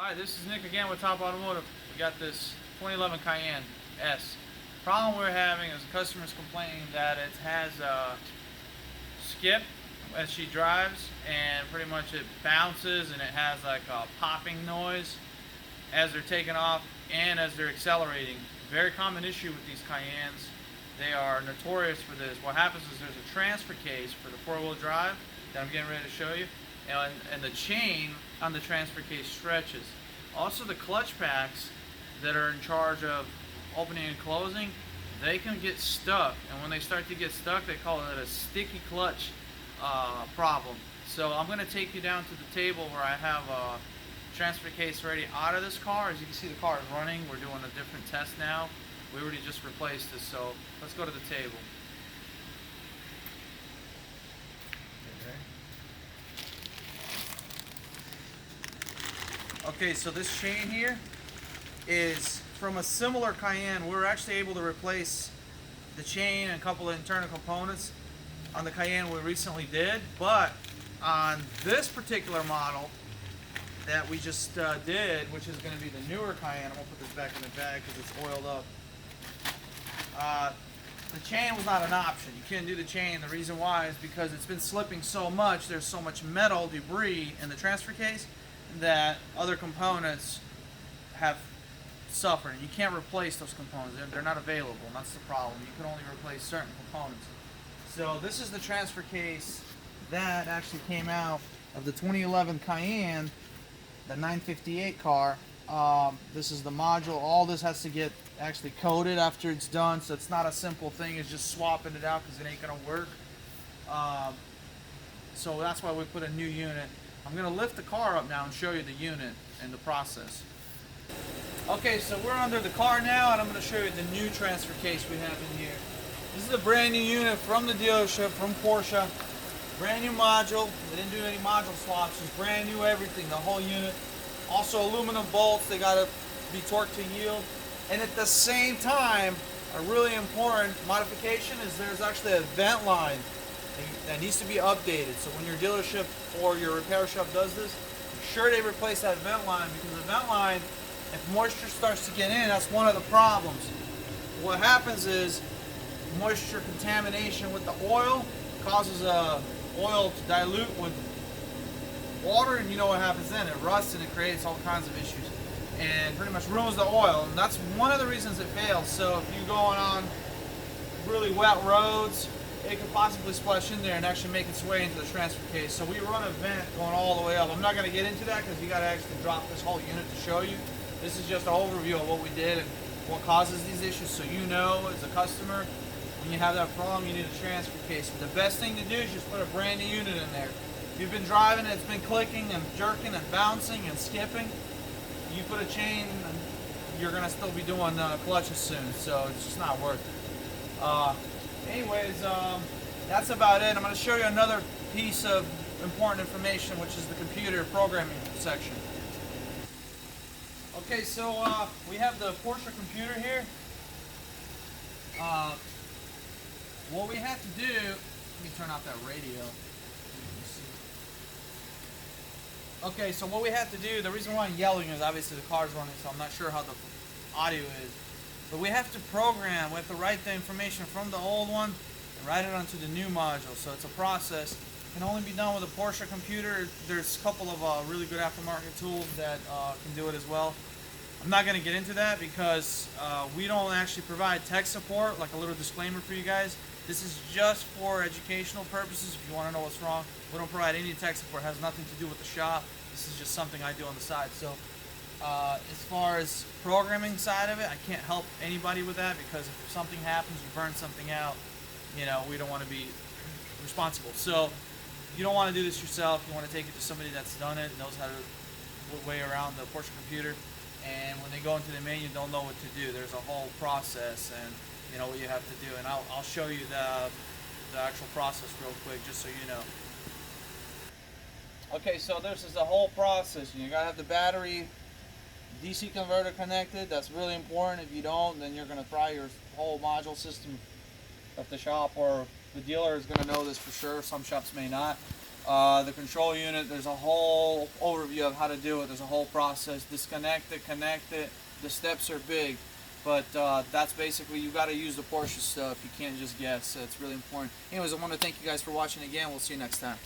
Hi, this is Nick again with Top Automotive. We got this 2011 Cayenne S. Problem we're having is the customer's complaining that it has a skip as she drives, and pretty much it bounces and it has like a popping noise as they're taking off and as they're accelerating. Very common issue with these Cayennes. They are notorious for this. What happens is there's a transfer case for the four-wheel drive that I'm getting ready to show you, and the chain on the transfer case stretches. Also, the clutch packs that are in charge of opening and closing, they can get stuck, and when they start to get stuck, they call it a sticky clutch problem. So I'm going to take you down to the table where I have a transfer case ready out of this car. As you can see, the car is running. We're doing a different test now. We already just replaced this, so let's go to the table. Okay, so this chain here is from a similar Cayenne. We were actually able to replace the chain and a couple of internal components on the Cayenne we recently did, but on this particular model that we just did, which is going to be the newer Cayenne, I'm going to put this back in the bag because it's oiled up. The chain was not an option. You couldn't do the chain. The reason why is because it's been slipping so much. There's so much metal debris in the transfer case that other components have suffered. You can't replace those components. They're not available, and that's the problem. You can only replace certain components. So this is the transfer case that actually came out of the 2011 Cayenne, the 958 car. This is the module. All this has to get actually coated after it's done, so it's not a simple thing. It's just swapping it out because it ain't gonna work. So that's why we put a new unit. I'm gonna lift the car up now and show you the unit and the process. Okay, so we're under the car now, and I'm gonna show you the new transfer case we have in here. This is a brand new unit from the dealership, from Porsche. Brand new module. They didn't do any module swaps. It's brand new everything, the whole unit. Also aluminum bolts. They gotta be torqued to yield. And at the same time, a really important modification is there's actually a vent line that needs to be updated. So when your dealership or your repair shop does this, make sure they replace that vent line, because the vent line, if moisture starts to get in, that's one of the problems. What happens is moisture contamination with the oil causes oil to dilute with water, and you know what happens then. It rusts and it creates all kinds of issues and pretty much ruins the oil, and that's one of the reasons it fails. So if you're going on really wet roads, it could possibly splash in there and actually make its way into the transfer case. So we run a vent going all the way up. I'm not going to get into that because you got to actually drop this whole unit to show you. This is just an overview of what we did and what causes these issues, so you know as a customer, when you have that problem, you need a transfer case. The best thing to do is just put a brand new unit in there. If you've been driving and it's been clicking and jerking and bouncing and skipping, you put a chain and you're going to still be doing clutches soon, so it's just not worth it. Anyways, that's about it. I'm going to show you another piece of important information, which is the computer programming section. Okay, so we have the Porsche computer here. What we have to do, let me turn off that radio. Okay, so what we have to do, the reason why I'm yelling is obviously the car's running, so I'm not sure how the audio is. But we have to program, we have to write the information from the old one and write it onto the new module. So it's a process. It can only be done with a Porsche computer. There's a couple of really good aftermarket tools that can do it as well. I'm not going to get into that because we don't actually provide tech support, like a little disclaimer for you guys. This is just for educational purposes. If you want to know what's wrong, we don't provide any tech support. It has nothing to do with the shop. This is just something I do on the side. So as far as programming side of it, I can't help anybody with that, because if something happens, you burn something out, you know, we don't want to be responsible. So you don't want to do this yourself. You want to take it to somebody that's done it, knows how to way around the Porsche computer. And when they go into the menu, don't know what to do. There's a whole process, and you know what you have to do. And I'll show you the actual process real quick, just so you know. Okay, so this is the whole process. You gotta have the battery DC converter connected. That's really important. If you don't, then you're gonna fry your whole module system at the shop, or the dealer is gonna know this for sure. Some shops may not. The control unit, there's a whole overview of how to do it. There's a whole process. Disconnect it, connect it. The steps are big, but that's basically, you got to use the Porsche stuff. You can't just guess. It's really important. Anyways, I want to thank you guys for watching again. We'll see you next time.